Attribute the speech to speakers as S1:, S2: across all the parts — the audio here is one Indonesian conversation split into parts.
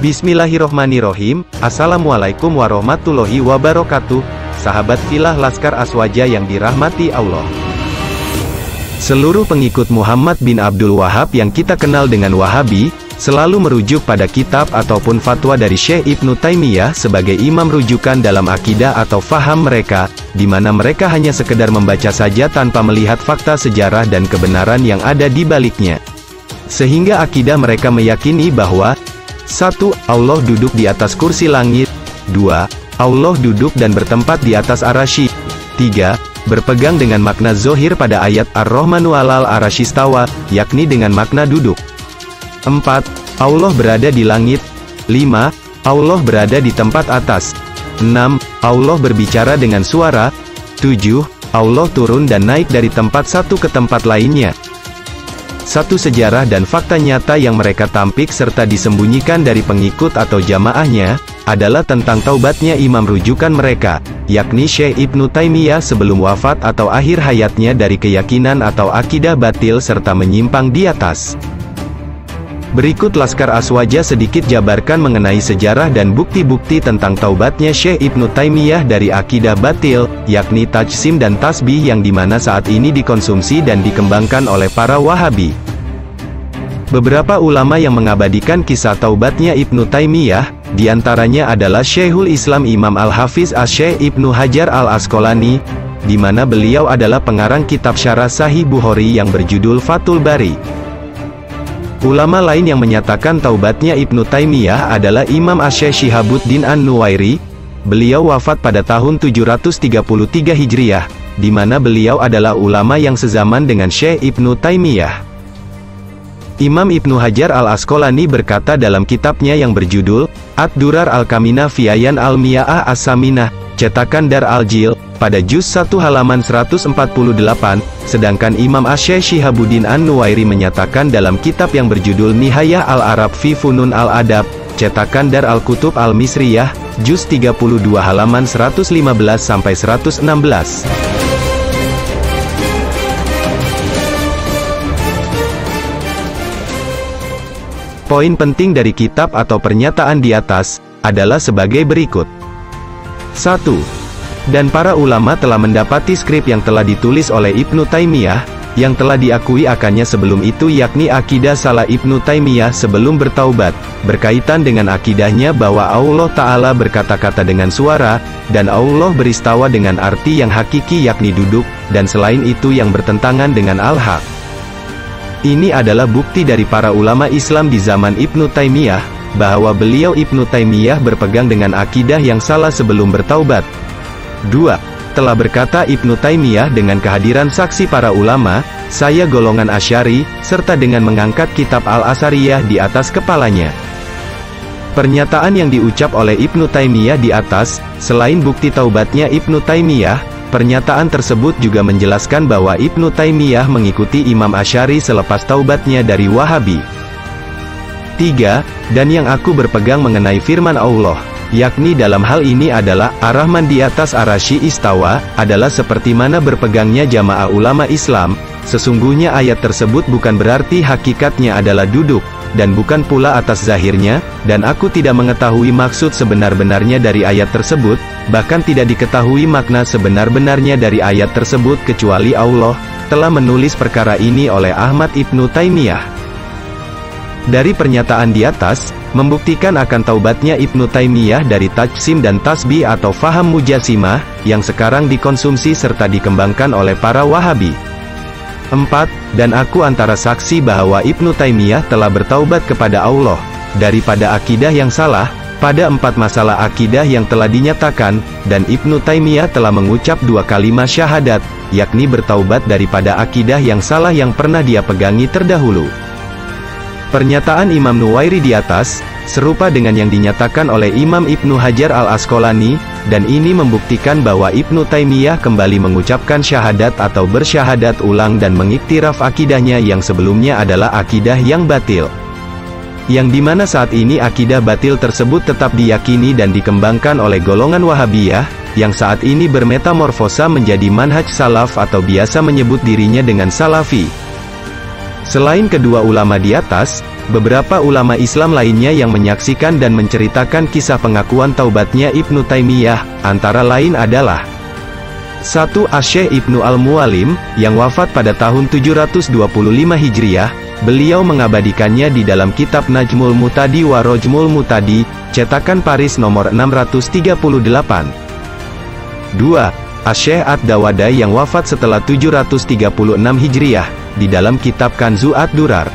S1: Bismillahirrohmanirrohim. Assalamualaikum warahmatullahi wabarakatuh. Sahabat filah Laskar Aswaja yang dirahmati Allah. Seluruh pengikut Muhammad bin Abdul Wahhab yang kita kenal dengan Wahabi, selalu merujuk pada kitab ataupun fatwa dari Syekh Ibnu Taimiyah sebagai imam rujukan dalam akidah atau faham mereka, di mana mereka hanya sekedar membaca saja tanpa melihat fakta sejarah dan kebenaran yang ada di baliknya. Sehingga akidah mereka meyakini bahwa 1. Allah duduk di atas kursi langit. 2. Allah duduk dan bertempat di atas arasy. 3. Berpegang dengan makna zohir pada ayat Ar-Rahmanu 'alal arasy istawa, yakni dengan makna duduk. 4. Allah berada di langit. 5. Allah berada di tempat atas. 6. Allah berbicara dengan suara. 7. Allah turun dan naik dari tempat satu ke tempat lainnya. Satu sejarah dan fakta nyata yang mereka tampik serta disembunyikan dari pengikut atau jamaahnya, adalah tentang taubatnya imam rujukan mereka, yakni Syekh Ibnu Taimiyah sebelum wafat atau akhir hayatnya dari keyakinan atau akidah batil serta menyimpang di atas. Berikut Laskar Aswaja sedikit jabarkan mengenai sejarah dan bukti-bukti tentang taubatnya Syekh Ibnu Taimiyah dari akidah batil, yakni tajsim dan tasbih yang dimana saat ini dikonsumsi dan dikembangkan oleh para Wahabi. Beberapa ulama yang mengabadikan kisah taubatnya Ibnu Taimiyah, diantaranya adalah Syekhul Islam Imam Al-Hafiz Asy-Syaikh Ibnu Hajar Al-Asqalani, di mana beliau adalah pengarang kitab Syarah Sahih Bukhari yang berjudul Fathul Bari. Ulama lain yang menyatakan taubatnya Ibnu Taimiyah adalah Imam Asy-Syaikh Syihabuddin An-Nuwairi. Beliau wafat pada tahun 733 Hijriah, di mana beliau adalah ulama yang sezaman dengan Syekh Ibnu Taimiyah. Imam Ibnu Hajar Al-Asqalani berkata dalam kitabnya yang berjudul Ad-Durar Al-Kamina Fiayan Al-Miya'ah As-Saminah, cetakan Dar Al-Jil, pada juz 1 halaman 148, sedangkan Imam Asy-Syaikh Syihabuddin An-Nuwairi menyatakan dalam kitab yang berjudul Nihayah Al-Arab fi Funun Al-Adab, cetakan Dar Al-Kutub Al-Misriyah, juz 32 halaman 115-116. Poin penting dari kitab atau pernyataan di atas, adalah sebagai berikut. 1. Dan para ulama telah mendapati skrip yang telah ditulis oleh Ibnu Taimiyah, yang telah diakui akannya sebelum itu yakni akidah salah Ibnu Taimiyah sebelum bertaubat, berkaitan dengan akidahnya bahwa Allah Ta'ala berkata-kata dengan suara, dan Allah beristawa dengan arti yang hakiki yakni duduk, dan selain itu yang bertentangan dengan al-haq. Ini adalah bukti dari para ulama Islam di zaman Ibnu Taimiyah, bahwa beliau Ibnu Taimiyah berpegang dengan akidah yang salah sebelum bertaubat. 2. Telah berkata Ibnu Taimiyah dengan kehadiran saksi para ulama, saya golongan Asy'ari, serta dengan mengangkat kitab Al-Asariyah di atas kepalanya. Pernyataan yang diucap oleh Ibnu Taimiyah di atas, selain bukti taubatnya Ibnu Taimiyah, pernyataan tersebut juga menjelaskan bahwa Ibnu Taimiyah mengikuti Imam Asy'ari selepas taubatnya dari Wahabi. 3. Dan yang aku berpegang mengenai firman Allah, yakni dalam hal ini adalah Ar-Rahman di atas arasy istawa, adalah seperti mana berpegangnya jamaah ulama Islam. Sesungguhnya ayat tersebut bukan berarti hakikatnya adalah duduk, dan bukan pula atas zahirnya, dan aku tidak mengetahui maksud sebenar-benarnya dari ayat tersebut, bahkan tidak diketahui makna sebenar-benarnya dari ayat tersebut kecuali Allah telah menulis perkara ini oleh Ahmad Ibnu Taimiyah. Dari pernyataan di atas, membuktikan akan taubatnya Ibnu Taimiyah dari tajsim dan tasbih atau faham mujasimah, yang sekarang dikonsumsi serta dikembangkan oleh para Wahabi. 4. Dan aku antara saksi bahwa Ibnu Taimiyah telah bertaubat kepada Allah, daripada akidah yang salah, pada 4 masalah akidah yang telah dinyatakan, dan Ibnu Taimiyah telah mengucap 2 kalimat syahadat, yakni bertaubat daripada akidah yang salah yang pernah dia pegangi terdahulu. Pernyataan Imam Nuwairi di atas, serupa dengan yang dinyatakan oleh Imam Ibnu Hajar Al-Asqalani, dan ini membuktikan bahwa Ibnu Taimiyah kembali mengucapkan syahadat atau bersyahadat ulang dan mengiktiraf akidahnya yang sebelumnya adalah akidah yang batil. Yang dimana saat ini akidah batil tersebut tetap diyakini dan dikembangkan oleh golongan Wahabiyah, yang saat ini bermetamorfosa menjadi manhaj salaf atau biasa menyebut dirinya dengan salafi. Selain kedua ulama di atas, beberapa ulama Islam lainnya yang menyaksikan dan menceritakan kisah pengakuan taubatnya Ibnu Taimiyah, antara lain adalah 1. Asy-Syaikh Ibnu Al-Mu'allim, yang wafat pada tahun 725 Hijriah, beliau mengabadikannya di dalam kitab Najmul Mutadi wa Rajmul Mutadi, cetakan Paris nomor 638. 2. Asy-Syaikh Ad-Dawadai yang wafat setelah 736 Hijriah, di dalam kitab Kanzu Ad-Durar.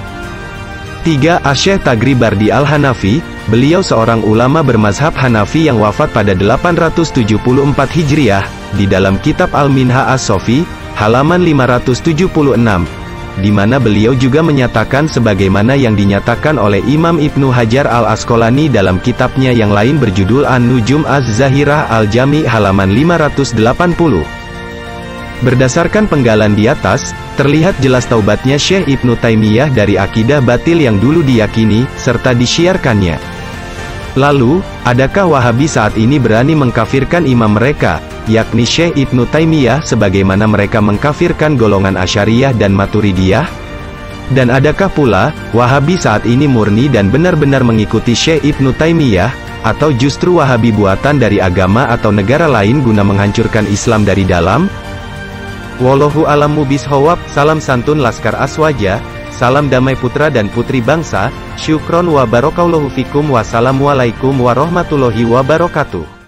S1: 3. Asy-Syaikh Taghribardi Al-Hanafi, beliau seorang ulama bermazhab Hanafi yang wafat pada 874 Hijriah, di dalam kitab Al-Minha As-Sofi, halaman 576, di mana beliau juga menyatakan sebagaimana yang dinyatakan oleh Imam Ibnu Hajar Al-Asqalani dalam kitabnya yang lain berjudul An-Nujum Az-Zahirah Al-Jami' halaman 580. Berdasarkan penggalan di atas, terlihat jelas taubatnya Syekh Ibnu Taimiyah dari akidah batil yang dulu diyakini, serta disiarkannya. Lalu, adakah Wahabi saat ini berani mengkafirkan imam mereka, yakni Syekh Ibnu Taimiyah sebagaimana mereka mengkafirkan golongan Asy'ariyah dan Maturidiyah? Dan adakah pula, Wahabi saat ini murni dan benar-benar mengikuti Syekh Ibnu Taimiyah, atau justru Wahabi buatan dari agama atau negara lain guna menghancurkan Islam dari dalam? Wallahu a'lamu bishawab. Salam santun Laskar Aswaja, salam damai putra dan putri bangsa, syukron wa barakallahu fikum, wassalamualaikum warahmatullahi wabarakatuh.